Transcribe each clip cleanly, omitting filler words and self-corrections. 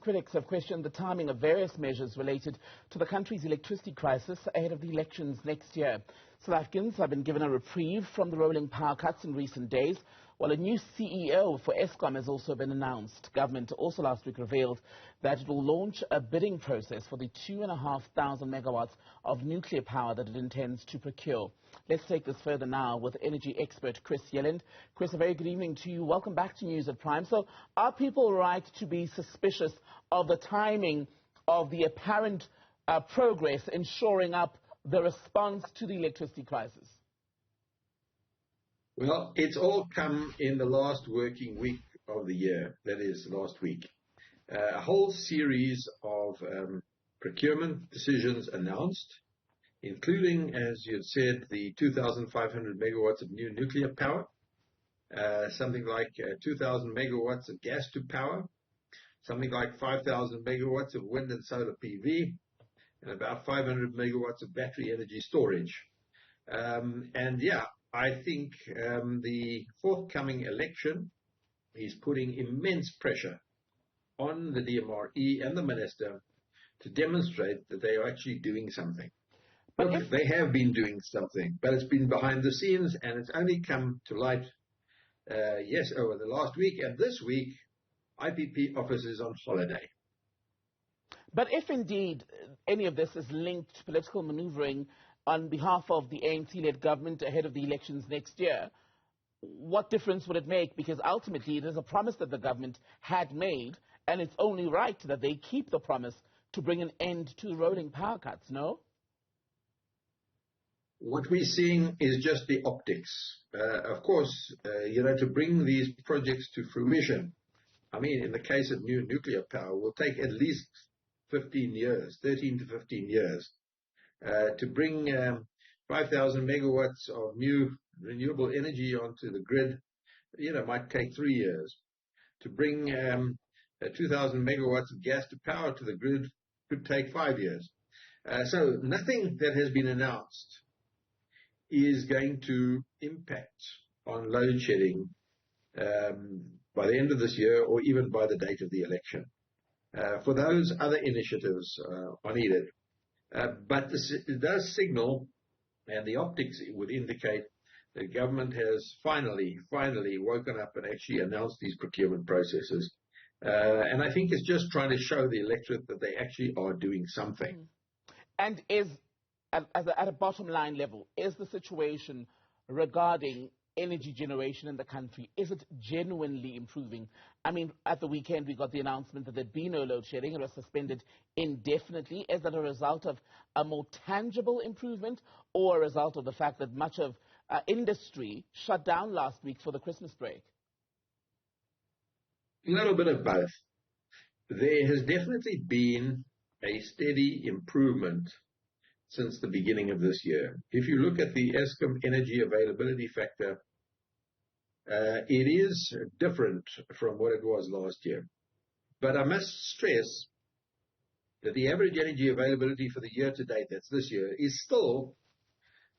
critics have questioned the timing of various measures related to the country's electricity crisis ahead of the elections next year. South Africans have been given a reprieve from the rolling power cuts in recent days, while a new CEO for Eskom has also been announced. Government also last week revealed that it will launch a bidding process for the 2,500 megawatts of nuclear power that it intends to procure. Let's take this further now with energy expert Chris Yelland. Chris, a very good evening to you. Welcome back to News at Prime. So are people right to be suspicious of the timing of the apparent progress in shoring up the response to the electricity crisis? Well, it's all come in the last working week of the year, that is last week. A whole series of procurement decisions announced, including, as you had said, the 2,500 megawatts of new nuclear power, something like 2,000 megawatts of gas to power, something like 5,000 megawatts of wind and solar PV, and about 500 megawatts of battery energy storage. I think the forthcoming election is putting immense pressure on the DMRE and the minister to demonstrate that they are actually doing something. Look, they have been doing something, but it's been behind the scenes, and it's only come to light, over the last week. And this week, IPP office is on holiday. But if indeed any of this is linked to political maneuvering on behalf of the ANC-led government ahead of the elections next year, what difference would it make? Because ultimately it is a promise that the government had made, and it's only right that they keep the promise to bring an end to the rolling power cuts, no? What we're seeing is just the optics. Of course, to bring these projects to fruition, I mean, in the case of new nuclear power, will take at least 15 years, 13 to 15 years. To bring 5,000 megawatts of new renewable energy onto the grid, might take 3 years. To bring 2,000 megawatts of gas to power to the grid could take 5 years. So nothing that has been announced is going to impact on load shedding by the end of this year or even by the date of the election. For those other initiatives are needed. But it does signal, and the optics would indicate, that government has finally woken up and actually announced these procurement processes. And I think it's just trying to show the electorate that they actually are doing something. And at a bottom line level, is the situation regarding energy generation in the country, is it genuinely improving? I mean, at the weekend we got the announcement that there'd be no load shedding. It was suspended indefinitely. Is that a result of a more tangible improvement or a result of the fact that much of industry shut down last week for the Christmas break? A little bit of both. There has definitely been a steady improvement since the beginning of this year. If you look at the Eskom energy availability factor, it is different from what it was last year. But I must stress that the average energy availability for the year to date, that's this year, is still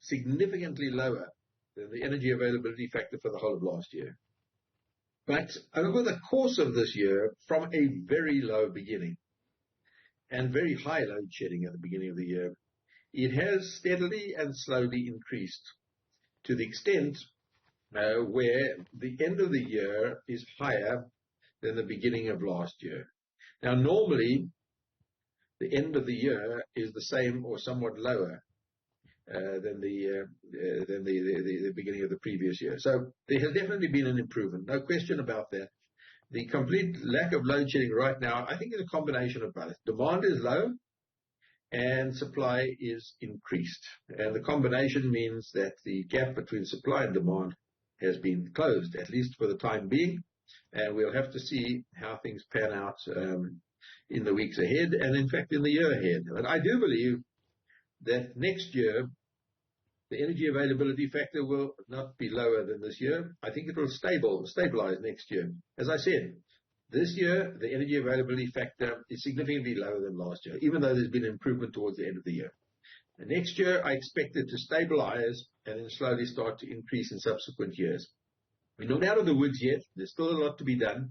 significantly lower than the energy availability factor for the whole of last year. But over the course of this year, from a very low beginning and very high load shedding at the beginning of the year, it has steadily and slowly increased to the extent where the end of the year is higher than the beginning of last year. Now, normally, the end of the year is the same or somewhat lower than the beginning of the previous year. So there has definitely been an improvement, no question about that. The complete lack of load shedding right now, I think, is a combination of both. Demand is low, and supply is increased. And the combination means that the gap between supply and demand has been closed, at least for the time being. And we'll have to see how things pan out in the weeks ahead and, in fact, in the year ahead. But I do believe that next year, the energy availability factor will not be lower than this year. I think it will stabilize next year. As I said, this year, the energy availability factor is significantly lower than last year, even though there's been an improvement towards the end of the year. And next year, I expect it to stabilize and then slowly start to increase in subsequent years. We're not out of the woods yet. There's still a lot to be done.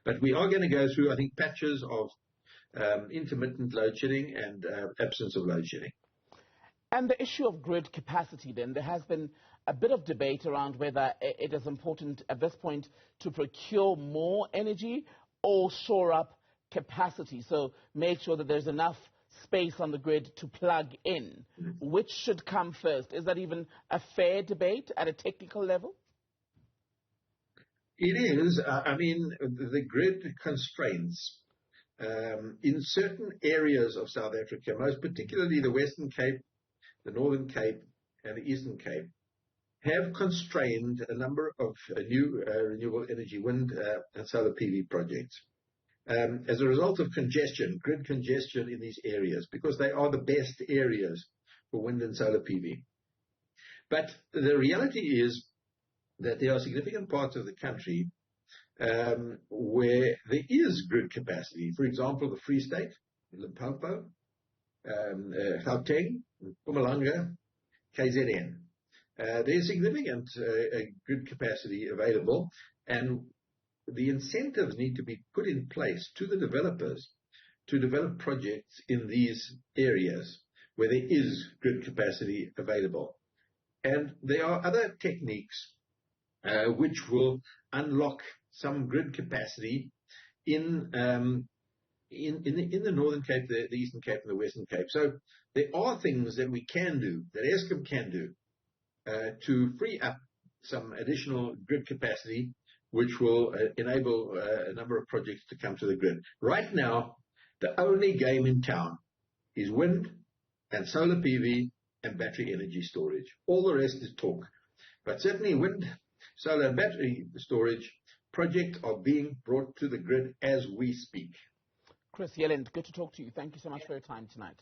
But we are going to go through, I think, patches of intermittent load shedding and absence of load shedding. And the issue of grid capacity, then, there has been a bit of debate around whether it is important at this point to procure more energy or shore up capacity. So make sure that there's enough space on the grid to plug in. Which should come first? Is that even a fair debate at a technical level? It is. I mean, the grid constraints in certain areas of South Africa, most particularly the Western Cape, the Northern Cape, and the Eastern Cape, have constrained a number of new renewable energy wind and solar PV projects as a result of congestion, grid congestion in these areas, because they are the best areas for wind and solar PV. But the reality is that there are significant parts of the country where there is grid capacity. For example, the Free State, Limpopo, Gauteng, Mpumalanga, KZN. There's significant grid capacity available, and the incentives need to be put in place to the developers to develop projects in these areas where there is grid capacity available. And there are other techniques which will unlock some grid capacity in the Northern Cape, the Eastern Cape, and the Western Cape. So there are things that we can do, that Eskom can do, to free up some additional grid capacity, which will enable a number of projects to come to the grid. Right now, the only game in town is wind and solar PV and battery energy storage. All the rest is talk. But certainly wind, solar, and battery storage projects are being brought to the grid as we speak. Chris Yelland, good to talk to you. Thank you so much for your time tonight.